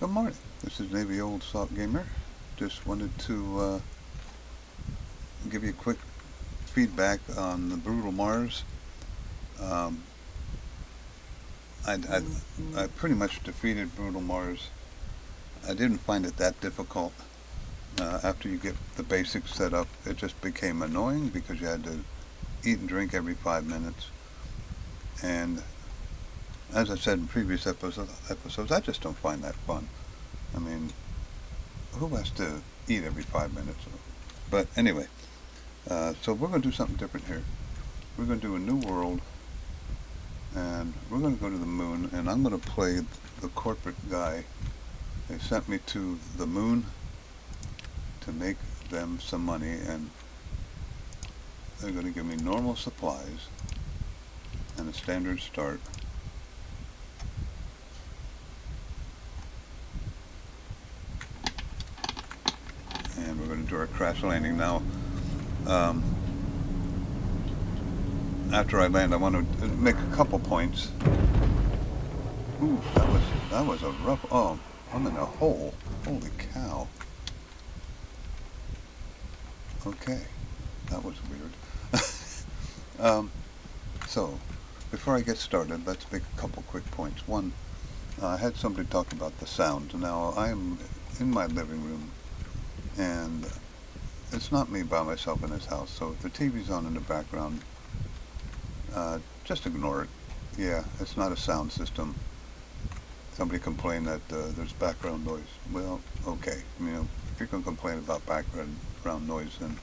Good morning. This is Navy Old Salt Gamer. Just wanted to give you a quick feedback on the Brutal Mars. Um, I pretty much defeated Brutal Mars. I didn't find it that difficult. After you get the basics set up, it just became annoying because you had to eat and drink every 5 minutes. And as I said in previous episodes, I just don't find that fun. I mean, who has to eat every 5 minutes? But anyway, so we're going to do something different here. We're going to do a new world, and we're going to go to the moon, and I'm going to play the corporate guy. They sent me to the moon to make them some money, and they're going to give me normal supplies and a standard start. And we're going to do our crash landing now. After I land, I want to make a couple points. Ooh, that was a rough. Oh, I'm in a hole. Holy cow. Okay, that was weird. So, before I get started, let's make a couple quick points. One, I had somebody talk about the sound. Now, I'm in my living room, and it's not me by myself in this house, so if the TV's on in the background, just ignore it. Yeah, it's not a sound system. Somebody complained that there's background noise. Well, okay, if you're going to complain about background noise, then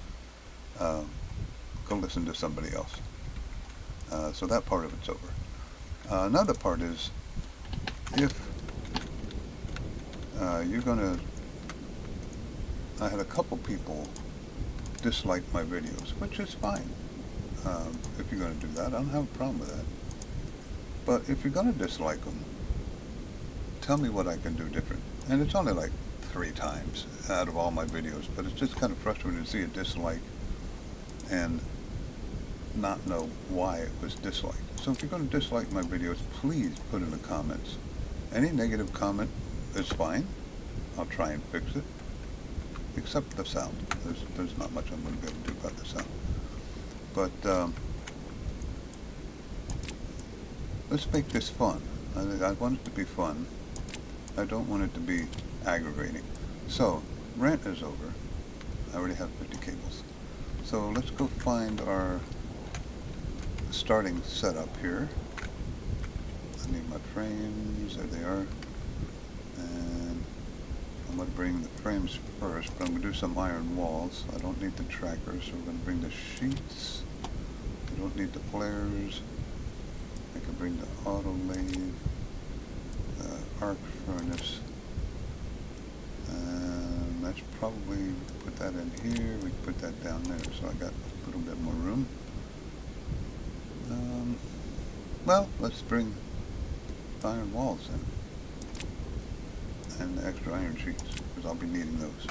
go listen to somebody else. So that part of it's over. Another part is, if you're going to... I had a couple people dislike my videos, which is fine. If you're going to do that, I don't have a problem with that. But if you're going to dislike them, tell me what I can do different. And it's only like 3 times out of all my videos, but it's just kind of frustrating to see a dislike and not know why it was disliked. So if you're going to dislike my videos, please put in the comments. Any negative comment is fine. I'll try and fix it. Except the sound. There's not much I'm going to be able to do about the sound. But let's make this fun. I want it to be fun. I don't want it to be aggravating. So, rent is over. I already have 50 cables. So let's go find our starting setup here. I need my frames. There they are. And I'm going to bring the frames first, but I'm going to do some iron walls. I don't need the trackers, so we're going to bring the sheets. I don't need the flares. I can bring the auto lathe, the arc furnace, and that's probably, put that in here, we can put that down there, so I got a little bit more room. Well, let's bring iron walls in, and the extra iron sheets, because I'll be needing those.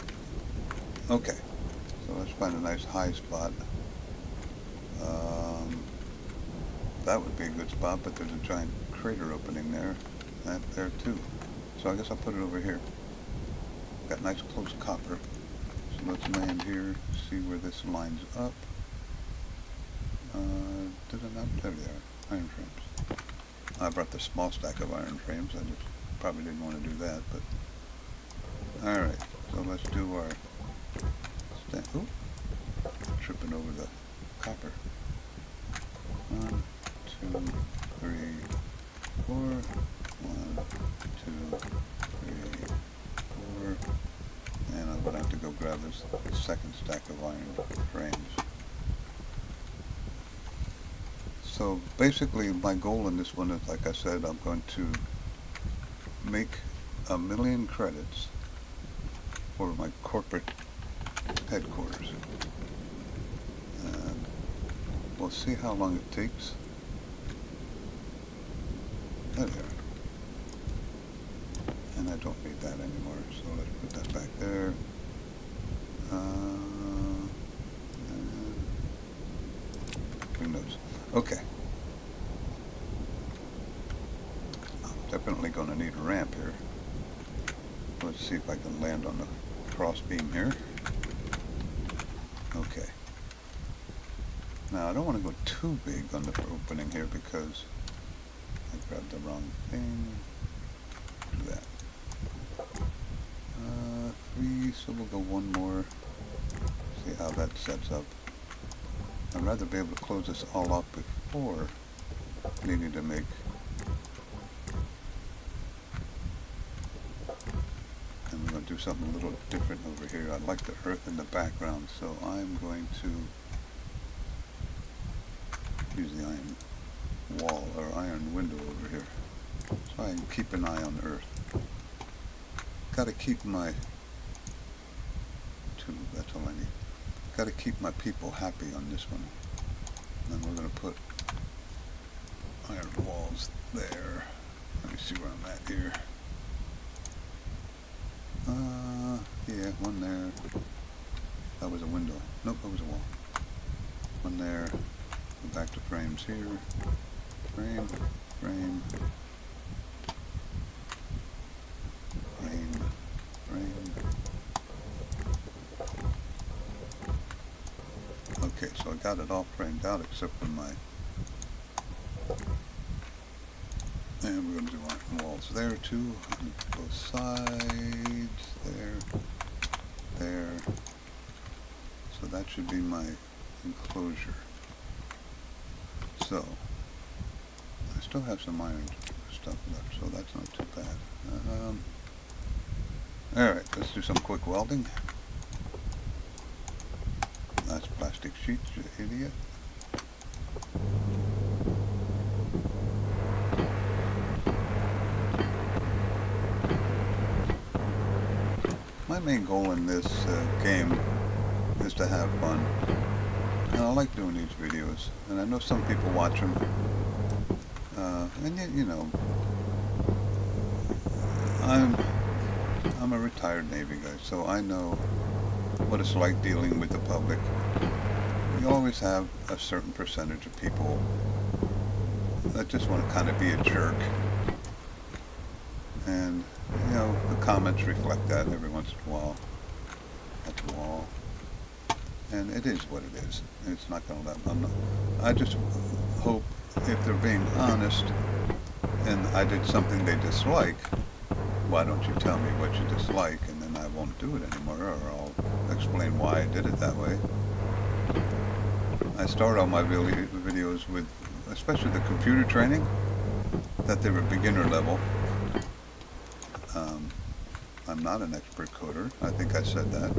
Okay, so let's find a nice high spot. That would be a good spot, but there's a giant crater opening there, and there too. So I guess I'll put it over here. Got nice close copper. So let's land here, see where this lines up. Did I not? There they are, iron frames. I brought the small stack of iron frames. I just probably didn't want to do that, but alright. So let's do our ooh, tripping over the copper. 1, 2, 3, 4. 1, 2, 3, 4. And I'm going to have to go grab this second stack of iron frames. So basically my goal in this one is, like I said, I'm going to make 1 million credits for my corporate headquarters. And we'll see how long it takes. There they are. And I don't need that anymore, so let's put that back there. Bring those. Okay. I'm definitely going to need a ramp here. Let's see if I can land on the cross beam here. Okay. Now I don't want to go too big on the opening here because I grabbed the wrong thing. Do that. 3, so we'll go one more. See how that sets up. I'd rather be able to close this all up before needing to make. And we're going to do something a little different over here. I like the earth in the background, so I'm going to use the iron wall or iron window over here so I can keep an eye on the earth. Got to keep my that's all I need. Got to keep my people happy on this one. And then we're going to put iron walls there. Let me see where I'm at here. Yeah, one there. That was a window. Nope, that was a wall. One there. Go back to frames here. Frame, frame, frame, frame. Okay, so I got it all framed out except for my. And we're going to do iron walls there too. On both sides. There. There. So that should be my enclosure. So, I still have some iron stuff left, so that's not too bad. Alright, let's do some quick welding. That's plastic sheets, you idiot. My main goal in this game is to have fun. And I like doing these videos, and I know some people watch them, and yet, you know, I'm a retired Navy guy, so I know what it's like dealing with the public. You always have a certain percentage of people that just want to kind of be a jerk, and you know, the comments reflect that every once in a while. That's a wall. And it is what it is. It's not going to let them. I just hope if they're being honest and I did something they dislike, why don't you tell me what you dislike, and then I won't do it anymore, or I'll explain why I did it that way. I start all my videos with, especially the computer training, that they were beginner level. I'm not an expert coder. I think I said that.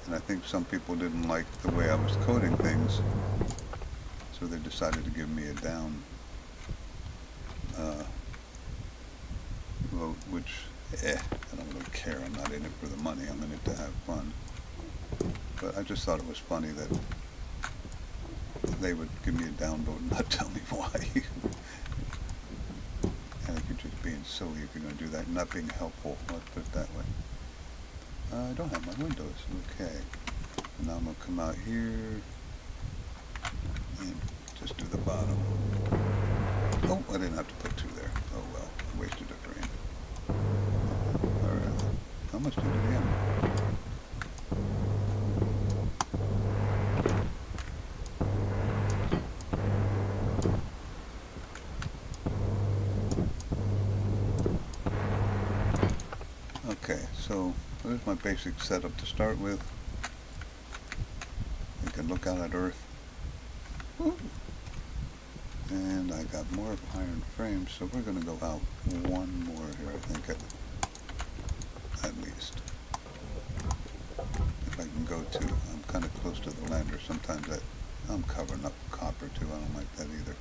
And I think some people didn't like the way I was coding things, so they decided to give me a down vote, which, I don't really care. I'm not in it for the money. I'm in it to have fun. But I just thought it was funny that they would give me a down vote and not tell me why. I think you're just being silly if you're going to do that. You're not being helpful. Let's put it that way. I don't have my windows. Okay. And now I'm going to come out here and just do the bottom. Oh, I didn't have to put 2 there. Oh well, I wasted a frame. Alright. How much did it end? Okay, so there's my basic setup to start with. You can look out at Earth. Woo. And I got more iron frames, so we're going to go out one more here, I think, at least. If I can go to, I'm kind of close to the lander. Sometimes I'm covering up copper too. I don't like that either.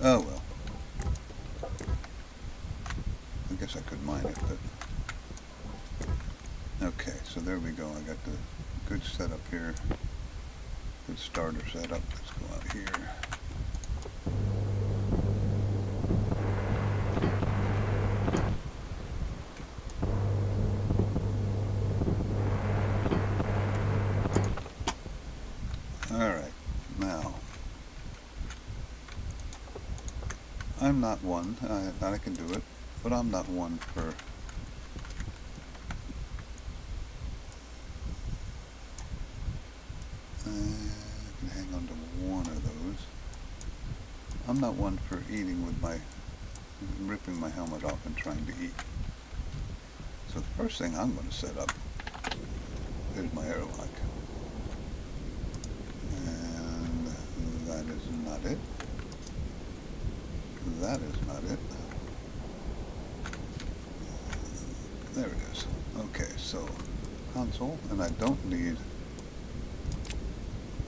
Oh well. I guess I could mine it, but... Okay, so there we go. I got the good setup here. Good starter setup. Let's go out here. Alright, now, I'm not one, I can do it, but I'm not one for one for eating with my, ripping my helmet off and trying to eat. So the first thing I'm going to set up is my airlock. And that is not it. That is not it. There it is. Okay, so console, and I don't need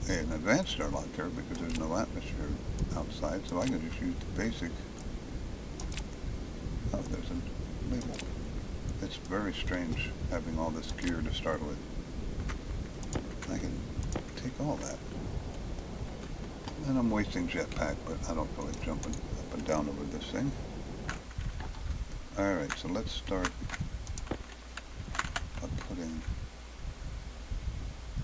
an advanced airlock here because there's no atmosphere outside, so I can just use the basic. Oh, there's a label. It's very strange having all this gear to start with. I can take all that. And I'm wasting jetpack, but I don't feel like jumping up and down over this thing. Alright, so let's start by putting,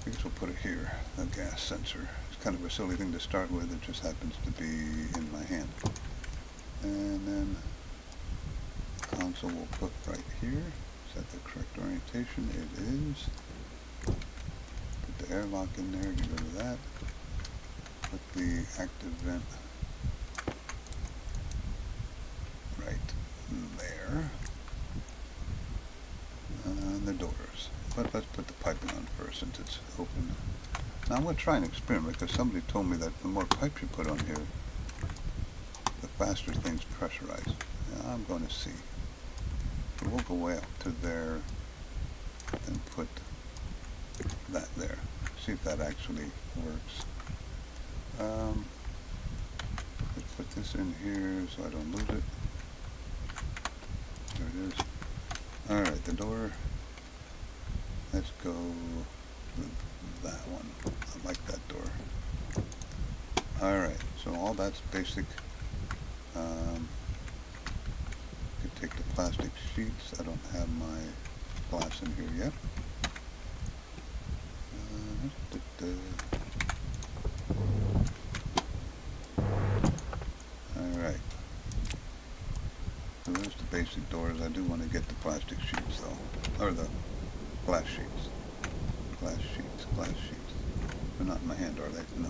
I guess we'll put it here, the gas sensor. It's kind of a silly thing to start with, it just happens to be in my hand. And then console we'll put right here. Is that the correct orientation? It is. Put the airlock in there, get rid of that. Put the active vent right there. And the doors. But let's put the piping on first since it's open. Now I'm going to try an experiment because somebody told me that the more pipe you put on here, the faster things pressurize. Now I'm going to see. So we'll go way up to there and put that there. See if that actually works. Let's put this in here so I don't lose it. There it is. Alright, the door. Let's go with that one. I like that door. Alright, so all that's basic. Could take the plastic sheets. I don't have my glass in here yet. Alright. So there's the basic doors. I do want to get the plastic sheets though. Or the glass sheets. Glass sheets, glass sheets. They're not in my hand, are they? No.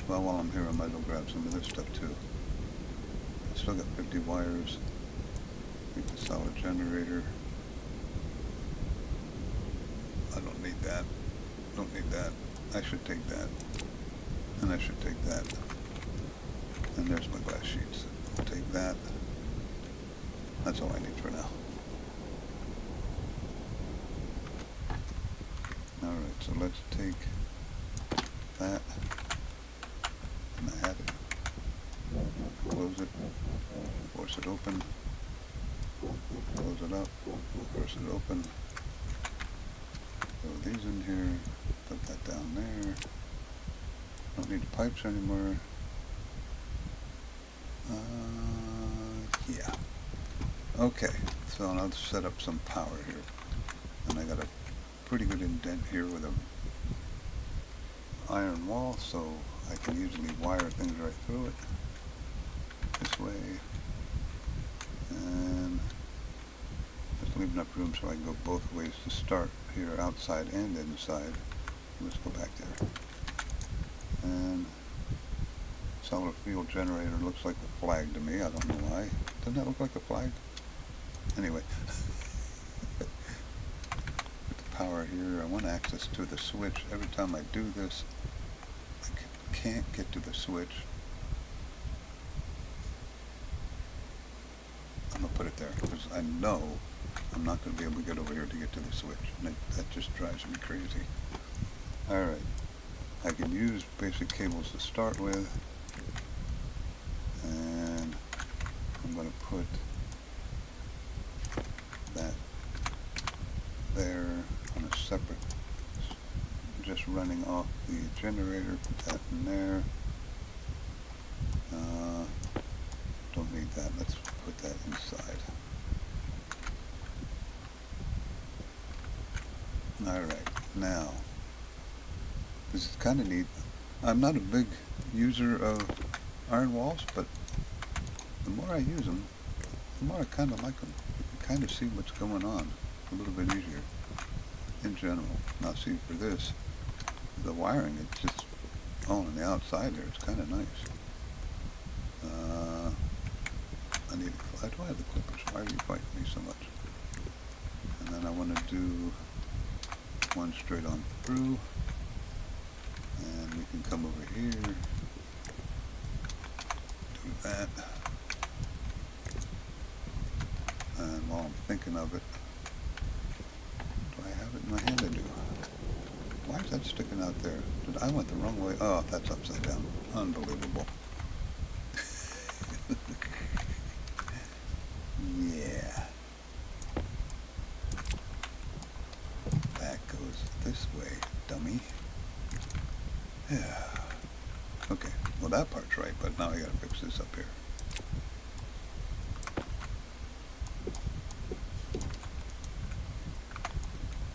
Well, while I'm here I might as well grab some of this stuff too. I still got 50 wires. Get the solid generator. I don't need that. Don't need that. I should take that. And I should take that. And there's my glass sheets. I'll take that. That's all I need for now. Alright, so let's take that. And I had it. Close it. Force it open. Close it up. Force it open. Throw these in here. Put that down there. Don't need the pipes anymore. Yeah. Okay, so I'll set up some power here. And I got a pretty good indent here with a iron wall, so I can easily wire things right through it. This way. And just leave enough room so I can go both ways to start here, outside and inside. Let's go back there. And solar field generator looks like a flag to me. I don't know why. Doesn't that look like a flag? Anyway. Put the power here. I want access to the switch. Every time I do this, I can't get to the switch. I'm going to put it there because I know I'm not going to be able to get over here to get to the switch. And that just drives me crazy. Alright. I can use basic cables to start with. And I'm going to put that there on a separate, just running off the generator, put that in there. Don't need that, let's put that inside. Alright, now, this is kind of neat. I'm not a big user of iron walls, but the more I use them, the more I kind of like them. You can kind of see what's going on a little bit easier in general. Now see, for this, the wiring, Oh, on the outside there, it's kind of nice. I need. Why do I have the clippers? Why are you fighting me so much? And then I want to do one straight on through, and we can come over here, do that. And while I'm thinking of it, do I have it in my hand? I do. Why is that sticking out there? I went the wrong way. Oh, that's upside down. Unbelievable. Yeah. That goes this way, dummy. Yeah. Okay, well that part's right, but now I gotta fix this up here.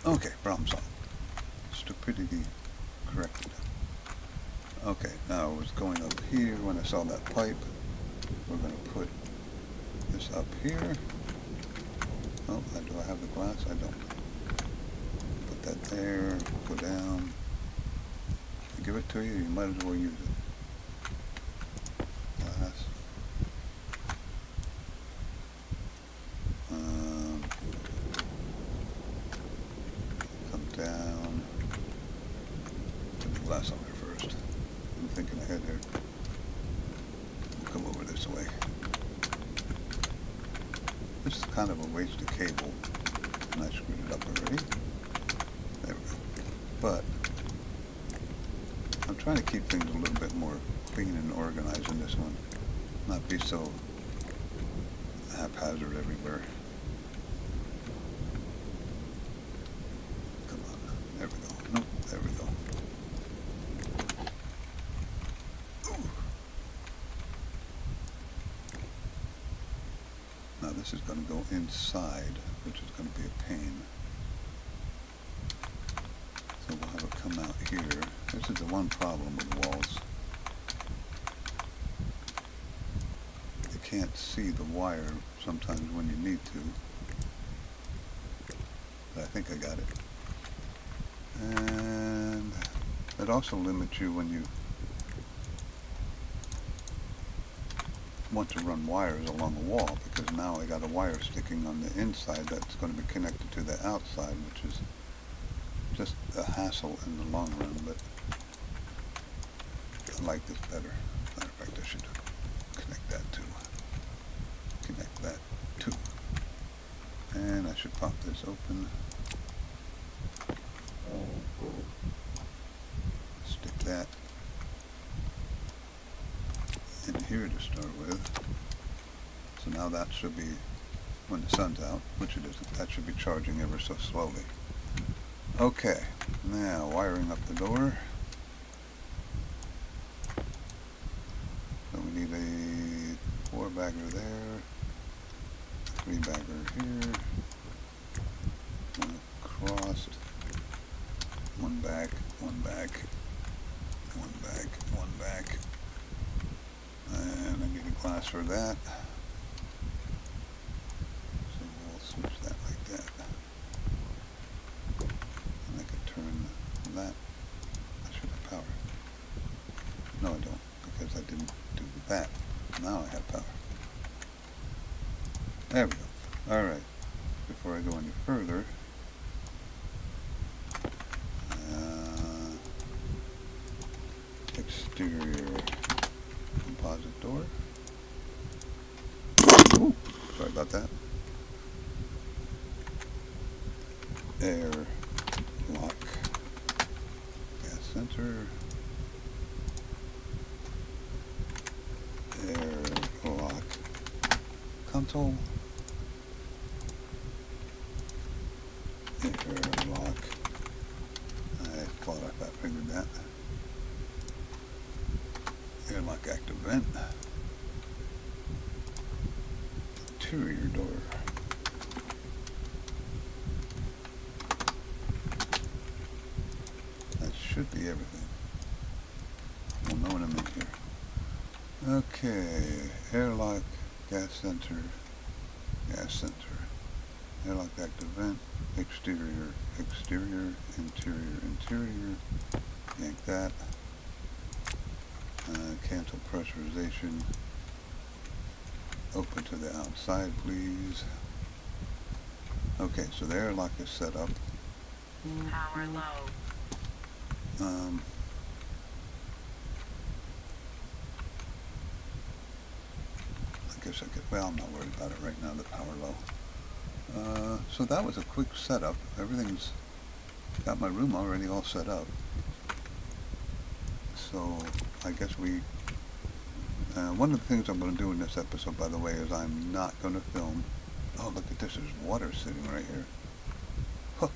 Okay, problem solved. Stupidity corrected. Okay, now I was going up here when I saw that pipe. We're going to put this up here. Oh, do I have the glass? I don't. Put that there, go down. I give it to you, you might as well use it. Glass. Come down. Put the glass on there first. I'm thinking ahead here. We'll come over this way. This is kind of a waste of cable, and I screwed it up already. There we go. But I'm trying to keep things a little bit more clean and organized in this one, not be so haphazard everywhere. Come on, there we go. Nope, there we go. Ooh. Now this is going to go inside, which is going to be a pain. So we'll have it come out here. This is the one problem with walls. You can't see the wire sometimes when you need to. But I think I got it. And it also limits you when you want to run wires along the wall, because now I got a wire sticking on the inside that's going to be connected to the outside, which is just a hassle in the long run, but I like this better. Matter of fact, I should connect that too. Connect that too. And I should pop this open. Stick that in here to start with. So now that should be, when the sun's out, which it isn't, that should be charging ever so slowly. Okay, now wiring up the door. So we need a 4-bagger there, 3-bagger here, one across, one back, one back, one back, one back, and I need a glass for that. So we'll switch that like that. And I can turn that. I should have power. No, I don't, because I didn't do that. Now I have power. There we go. Alright. Before I go any further, exterior composite door. Ooh, sorry about that. Air lock gas sensor. Air lock console. Air lock. I thought I figured that. Airlock active vent. Interior door. That should be everything. We'll know what I meant here. Okay, airlock, gas sensor, airlock active vent, exterior, interior, yank that. Cancel pressurization. Open to the outside, please. Okay, so the airlock is set up. Power low. I guess I could, well, I'm not worried about it right now, the power low. So that was a quick setup. Everything's got my room already all set up. So I guess one of the things I'm going to do in this episode, by the way, is I'm not going to film. Oh, look at this, there's water sitting right here. Huh.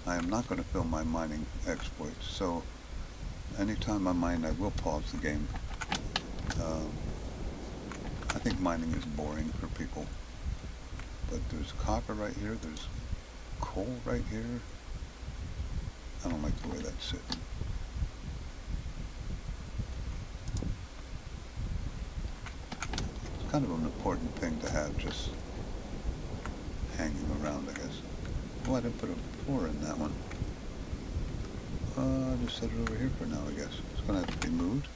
I am not going to film my mining exploits. So anytime I mine, I will pause the game. I think mining is boring for people. But there's copper right here, there's coal right here. I don't like the way that's sitting. It's kind of an important thing to have just hanging around, I guess. Oh, I didn't put a 4 in that one. I'll just set it over here for now, I guess. It's going to have to be moved.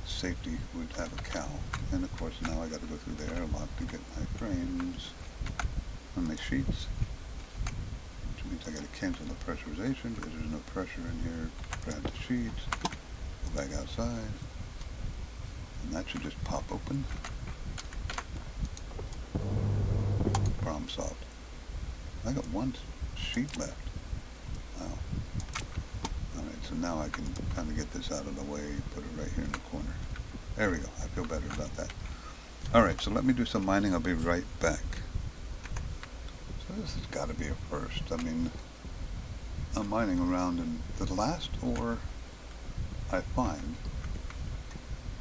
Safety would have a cow. And of course now I got to go through the airlock to get my frames and my sheets. Which means I got to cancel the pressurization because there's no pressure in here. Grab the sheets, go back outside, and that should just pop open. Problem solved. I got one sheet left. Wow. Alright, so now I can kind of get this out of the way, put it right here in the corner. There we go. I feel better about that. Alright, so let me do some mining. I'll be right back. So this has got to be a first. I mean, I'm mining around and the last ore I find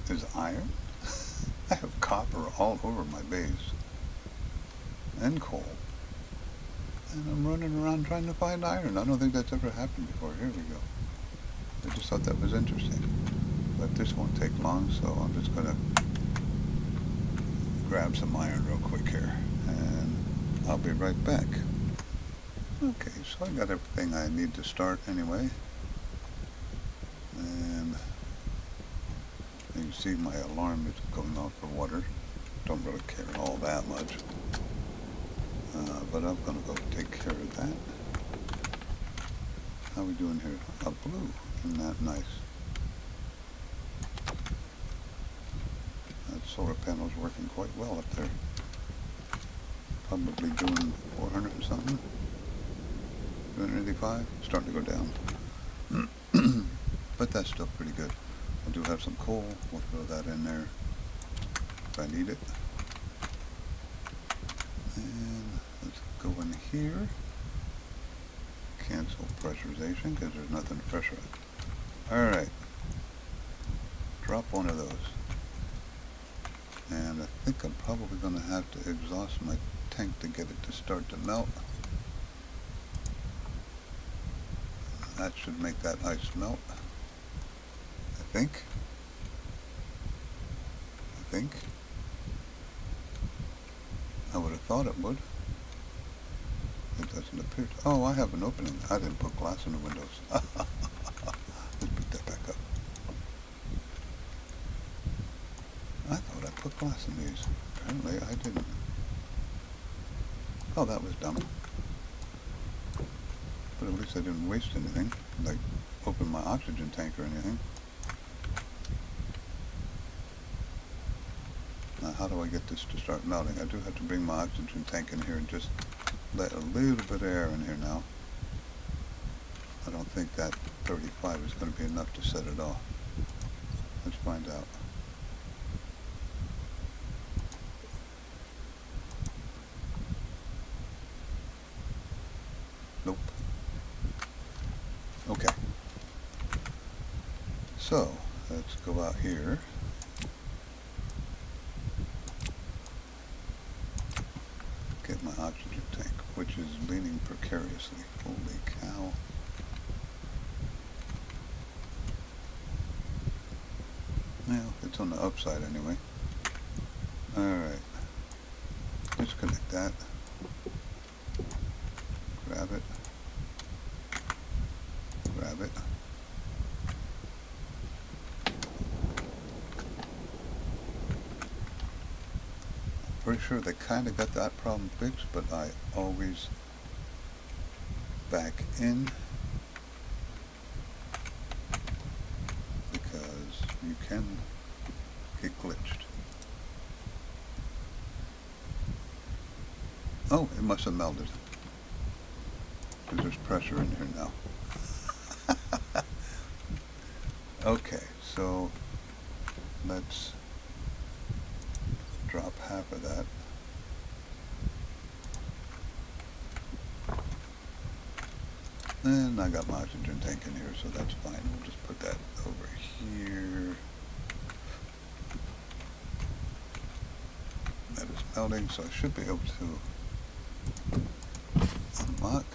is iron. I have copper all over my base. And coal. And I'm running around trying to find iron. I don't think that's ever happened before. Here we go. I just thought that was interesting. But this won't take long, so I'm just going to grab some iron real quick here. And I'll be right back. Okay, so I got everything I need to start anyway. And you can see my alarm is going off for water. Don't really care all that much. But I'm going to go take care of that. How are we doing here? A blue. Isn't that nice? That solar panel's working quite well up there. Probably doing 400 and something. 285. Starting to go down. But that's still pretty good. I do have some coal. We'll throw that in there if I need it. And let's go in here. Cancel pressurization because there's nothing to pressurize. Alright. Drop one of those. And I think I'm probably going to have to exhaust my tank to get it to start to melt. That should make that ice melt. I think. I would have thought it would. It doesn't appear to. Oh, I have an opening. I didn't put glass in the windows. Let's put that back up. I thought I put glass in these. Apparently I didn't. Oh, that was dumb. But at least I didn't waste anything, like open my oxygen tank or anything. Now how do I get this to start melting? I do have to bring my oxygen tank in here and just let a little bit of air in here now. I don't think that 35 is going to be enough to set it off. Let's find out. Nope. Okay. So, let's go out here. Get my oxygen tank, which is leaning precariously. Holy cow. Well, it's on the upside anyway. Alright. Disconnect that. grab it. Pretty sure they kind of got that problem fixed, but I always back in because you can get glitched. Oh, it must have melted because there's pressure in here now. Okay, so let's drop half of that. And I got my oxygen tank in here, so that's fine. We'll just put that over here. That is melting, so I should be able to unlock.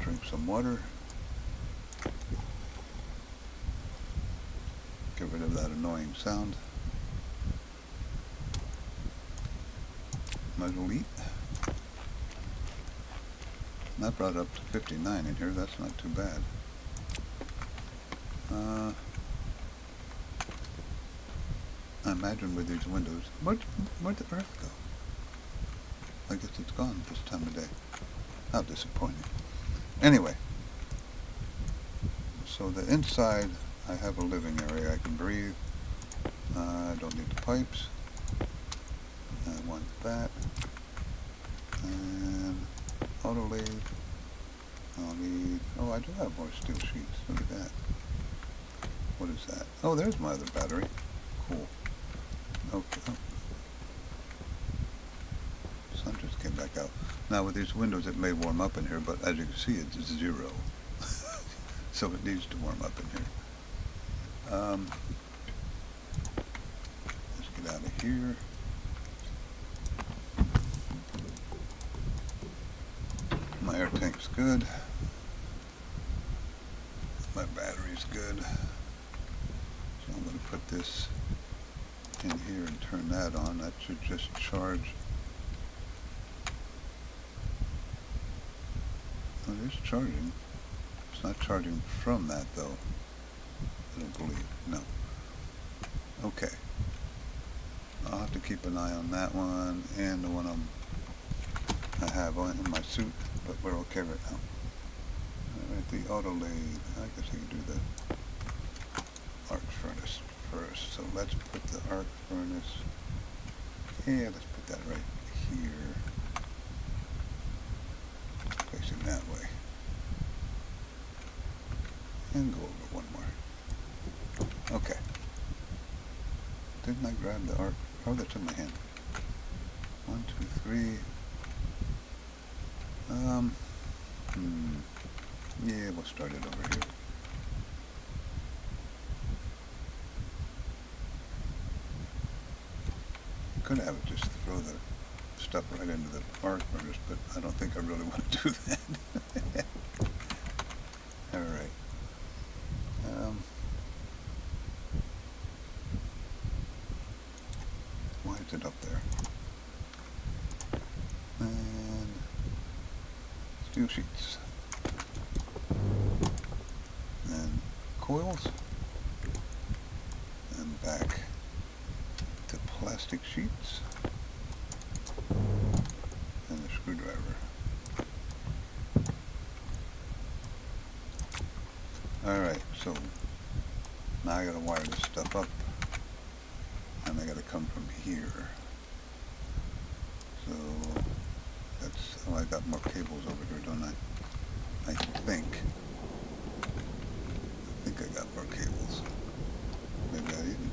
Drink some water. Get rid of that annoying sound. Might as well eat. That brought it up to 59 in here. That's not too bad. I imagine with these windows, where'd the earth go? I guess it's gone this time of day. How disappointing. Anyway, so the inside, I have a living area. I can breathe. I don't need the pipes. I want that. And auto lathe. I'll need, oh, I do have more steel sheets. Look at that. What is that? Oh, there's my other battery. Cool. Okay. Oh. Sun just came back out. Now with these windows it may warm up in here, but as you can see it's 0. So it needs to warm up in here. Let's get out of here. My air tank's good. My battery's good. So I'm going to put this in here and turn that on. That should just charge. Oh, it is charging. It's not charging from that though. I don't believe. No. Okay. I'll have to keep an eye on that one and the one I have on in my suit, but we're okay right now. Alright, the auto lathe. I guess I can do the arc furnace first. So let's put the arc furnace. Yeah, let's put that right here. Facing that way. And go over one more. Okay. Didn't I grab the arc? Oh, that's in my hand. 1, 2, 3. Yeah, we'll start it over here. Could have it just throw the stuff right into the arc furnace, but I don't think I really want to do that. Alright. Why is it up there? And steel sheets. And coils. And back to plastic sheets. And the screwdriver. Alright, so now I gotta wire this stuff up. And I gotta come from here. So that's, oh, I got more cables over here, don't I? I think I got more cables. Maybe I even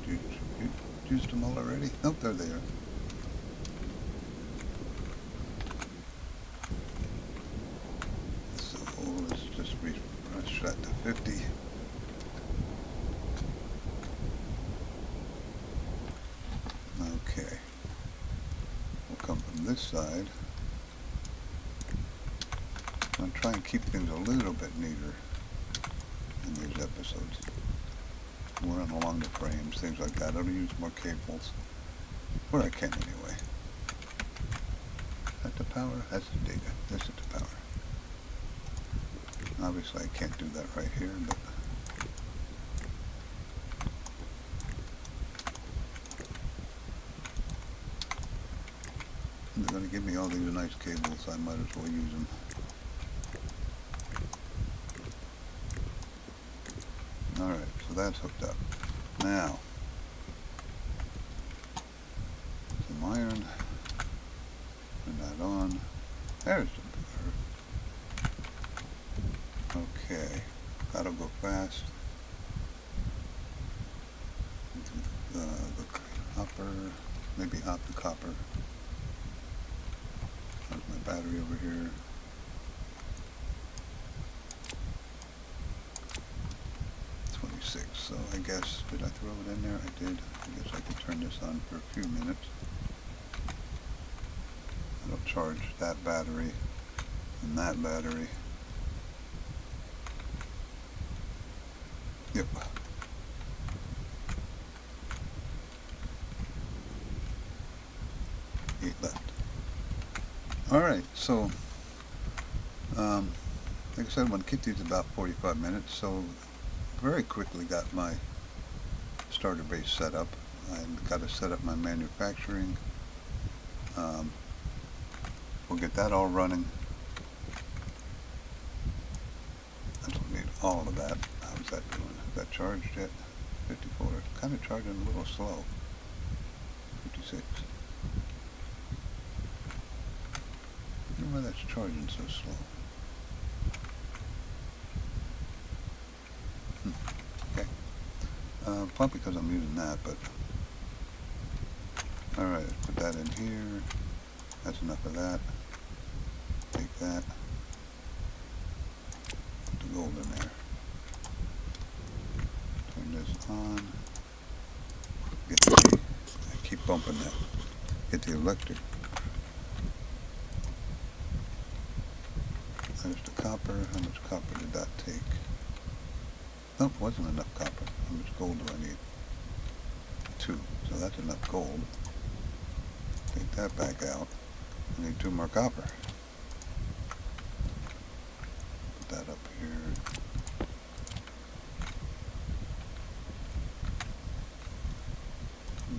used them all already. Nope, they're there. So let's just refresh that to 50. Okay. We'll come from this side. I'm trying to keep things a little bit neater in these episodes. Run along the frames, things like that. I'll use more cables. Where I can anyway. Is that the power? That's the data. This is the power. Obviously I can't do that right here, but they're going to give me all these nice cables, I might as well use them. Alright, so that's hooked up. Now, some iron, turn that on. There's the burr. Okay, that'll go fast. The copper, maybe hop the copper. There's my battery over here. So I guess, did I throw it in there? I did. I guess I could turn this on for a few minutes. It'll charge that battery and that battery. Yep. 8 left. Alright, so like I said, I'm going to keep these about 45 minutes, so very quickly got my starter base set up. I've got to set up my manufacturing. We'll get that all running. I don't need all of that. How's that doing? Is that charged yet? 54. Kind of charging a little slow. 56. I don't know why that's charging so slow. Okay. Probably because I'm using that, but alright, put that in here. That's enough of that. Take that. Put the gold in there. Turn this on. Get the, I keep bumping that. Get the electric. There's the copper. How much copper did that take? Nope, wasn't enough copper. How much gold do I need? 2. So that's enough gold. Take that back out. I need 2 more copper. Put that up here.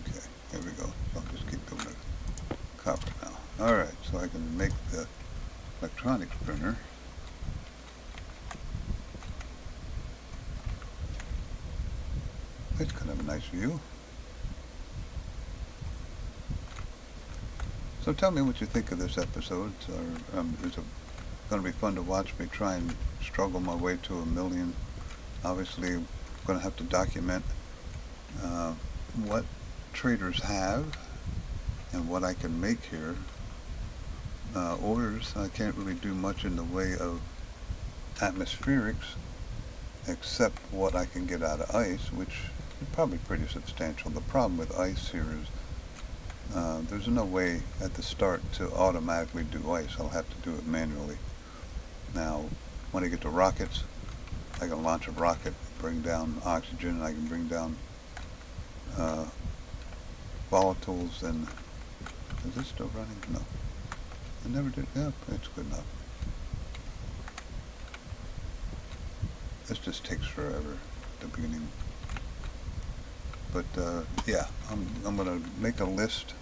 Okay, here we go. I'll just keep doing the copper now. Alright, so I can make the electronics printer. It's kind of a nice view. So tell me what you think of this episode. It's going to be fun to watch me try and struggle my way to 1 million. Obviously, I'm going to have to document what traders have and what I can make here. Orders, I can't really do much in the way of atmospherics except what I can get out of ice, which is probably pretty substantial. The problem with ice here is there's no way at the start to automatically do ice. I'll have to do it manually. Now, when I get to rockets, I can launch a rocket, bring down oxygen, I can bring down volatiles, and is this still running? No. I never did. Yep, it's good enough. This just takes forever at the beginning. But yeah, I'm going to make a list,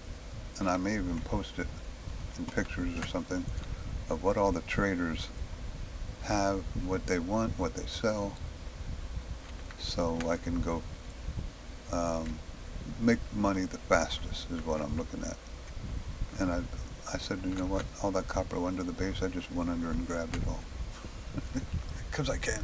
and I may even post it in pictures or something, of what all the traders have, what they want, what they sell, so I can go make money the fastest is what I'm looking at. And I said, you know what, all that copper under the base, I just went under and grabbed it all. Because I can.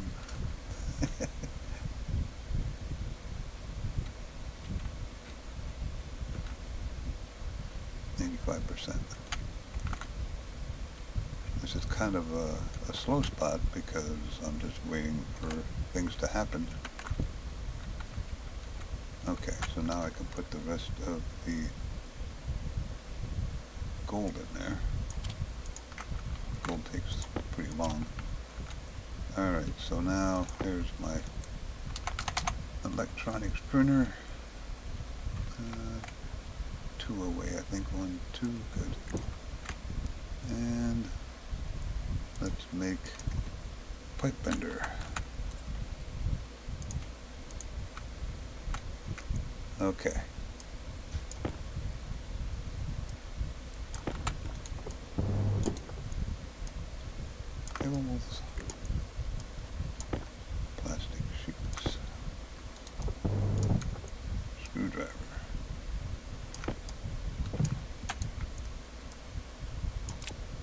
85%. This is kind of a slow spot because I'm just waiting for things to happen. Okay, so now I can put the rest of the gold in there. Gold takes pretty long. Alright, so now here's my electronics printer. 2 away, I think. 1, 2, good. And let's make pipe bender. Okay. Cables, plastic sheets, screwdriver.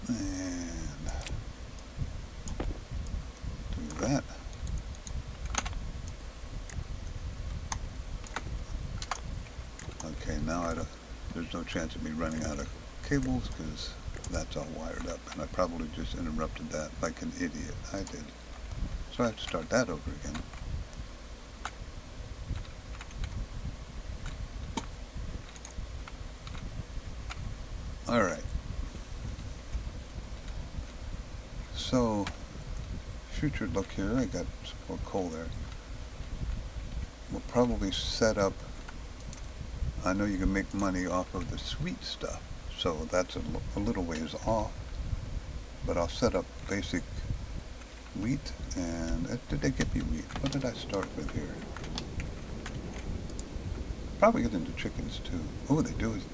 And do that. Okay, now there's no chance of me running out of cables because that's all wired up, and I probably just interrupted that like an idiot. I did. So I have to start that over again. Alright. So, future look here, I got some more coal there. We'll probably set up, I know you can make money off of the sweet stuff, so that's a little ways off, but I'll set up basic wheat, and did they give me wheat? What did I start with here? Probably get into chickens too. Oh, they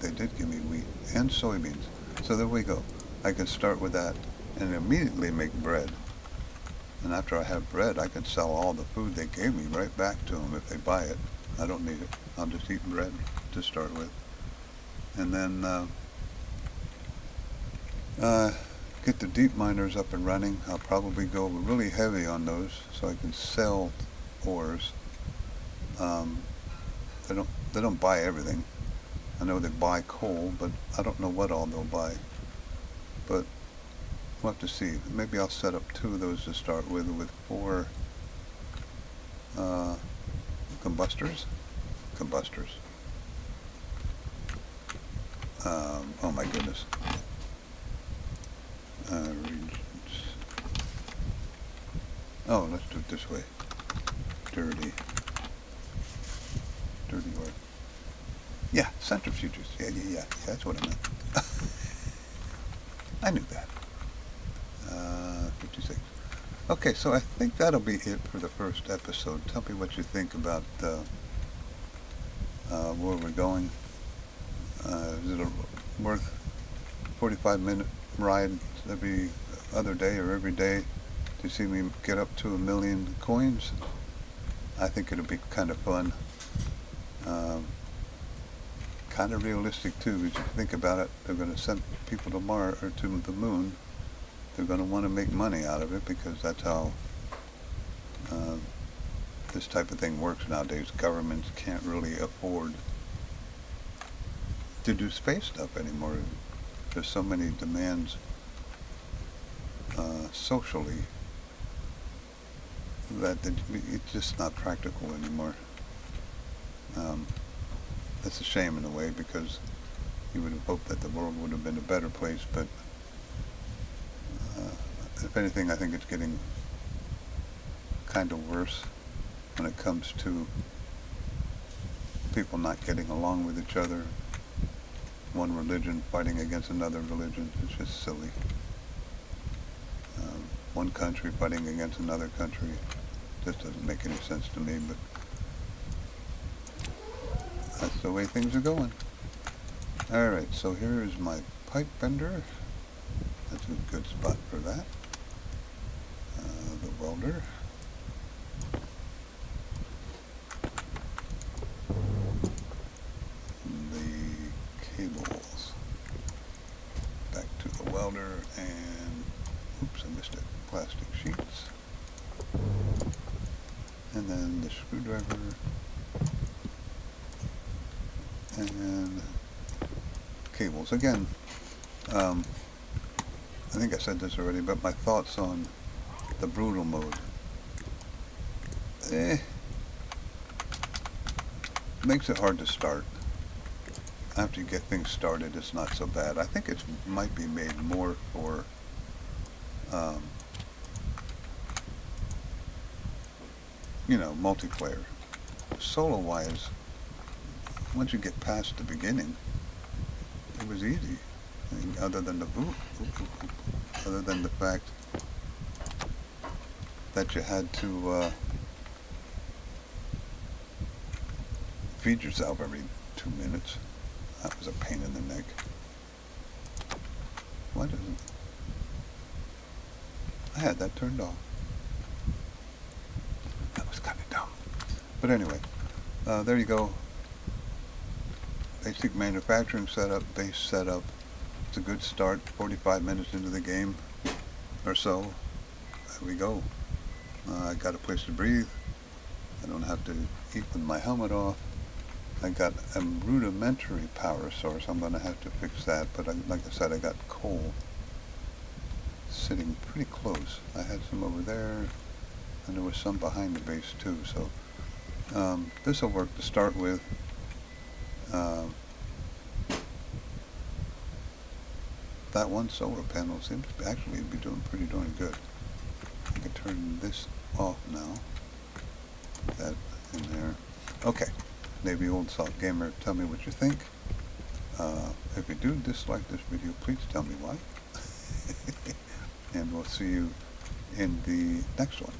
did give me wheat and soybeans. So there we go. I can start with that and immediately make bread. And after I have bread, I can sell all the food they gave me right back to them if they buy it. I don't need it. I'll just eat bread to start with. And then get the deep miners up and running. I'll probably go really heavy on those so I can sell ores. They don't buy everything. I know they buy coal, but I don't know what all they'll buy. But we'll have to see. Maybe I'll set up 2 of those to start with 4 combustors. Oh my goodness. Regions. Oh, let's do it this way. Dirty ore. Yeah, centrifuges. Yeah. That's what I meant. I knew that. 56. Okay, so I think that'll be it for the first episode. Tell me what you think about where we're going. Is it worth 45-minute ride every other day or every day to see me get up to 1 million coins? I think it'll be kind of fun. Kind of realistic too, because if you think about it, they're going to send people to Mars or to the moon. They're going to want to make money out of it because that's how this type of thing works nowadays. Governments can't really afford to do space stuff anymore. There's so many demands socially that it's just not practical anymore. That's a shame in a way, because you would have hoped that the world would have been a better place, but if anything, I think it's getting kind of worse when it comes to people not getting along with each other, one religion fighting against another religion. It's just silly. One country fighting against another country just doesn't make any sense to me, but that's the way things are going. Alright, so here is my pipe bender. That's a good spot for that. The welder. The cables. Back to the welder, and oops, I missed it. Plastic sheets. And then the screwdriver. And cables. Again, I think I said this already, but my thoughts on the brutal mode. Makes it hard to start. After you get things started, it's not so bad. I think it might be made more for multiplayer. Solo-wise, once you get past the beginning, it was easy. I mean, other than the fact that you had to feed yourself every 2 minutes. That was a pain in the neck. Why doesn't... I had that turned off. That was kind of dumb. But anyway, there you go. Basic manufacturing setup, base setup. It's a good start. 45 minutes into the game or so. There we go. I got a place to breathe. I don't have to eat with my helmet off. I got a rudimentary power source. I'm going to have to fix that. But like I said, I got coal sitting pretty close. I had some over there, and there was some behind the base too. So this will work to start with. That one solar panel seems to actually be doing pretty darn good. I can turn this off now. Put that in there. Okay. Maybe Old Salt Gamer, tell me what you think. If you do dislike this video, please tell me why. And we'll see you in the next one.